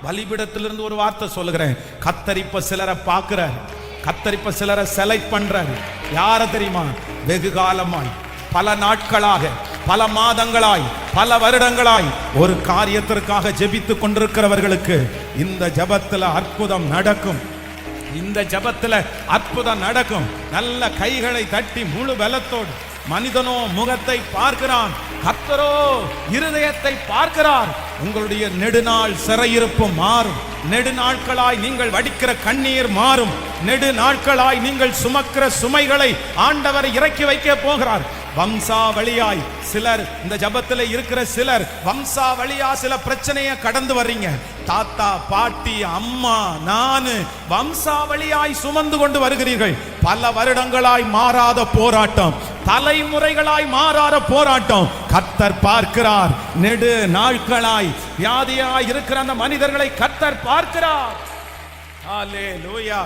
பலிபீடத்திலிருந்து ஒரு வார்த்தை சொல்லுகிறேன். கர்த்தர் இப்ப சிலரை பார்க்கிறார். கர்த்தர் இப்ப சிலரை செலக்ட் பண்றாரு. யார தெரியுமா? வெகு காலமாய், பல நாட்களாக, பல மாதங்களாய், பல வருடங்களாய் ஒரு காரியத்திற்காக ஜெபித்து கொண்டிருக்கிறவர்களுக்கு இந்த ஜெபத்துல அற்புதம் நடக்கும். இந்த ஜெபத்துல அற்புதம் நடக்கும். நல்ல கைகளை தட்டி முழு பலத்தோடு. மனிதனோ முகத்தை பார்க்கிறான், கர்த்தரோ இருதயத்தை பார்க்கிறார். உங்களுடைய நெடுநாள் சிறையிருப்பு மாறும். நெடுநாட்களாய் நீங்கள் வடிக்கிற கண்ணீர் மாறும். நெடுநாட்களாய் நீங்கள் சுமக்கிற சுமைகளை ஆண்டவர் இறக்கி வைக்க போகிறார். வம்சாவளியாய் சிலர், இந்த ஜபத்தில் இருக்கிற சிலர் வம்சாவளியா சில பிரச்சனையை கடந்து வர்றீங்க. தாத்தா, பாட்டி, அம்மா, நானு வம்சாவளியாய் சுமந்து கொண்டு வருகிறீர்கள். பல வருடங்களாய் மாறாத போராட்டம், தலைமுறைகளாய் மாறாத போராட்டம். கர்த்தர் பார்க்கிறார். நெடு நாட்களாய் வியாதியாய் இருக்கிற அந்த மனிதர்களை கர்த்தர் பார்க்கிறார். ஹல்லேலூயா.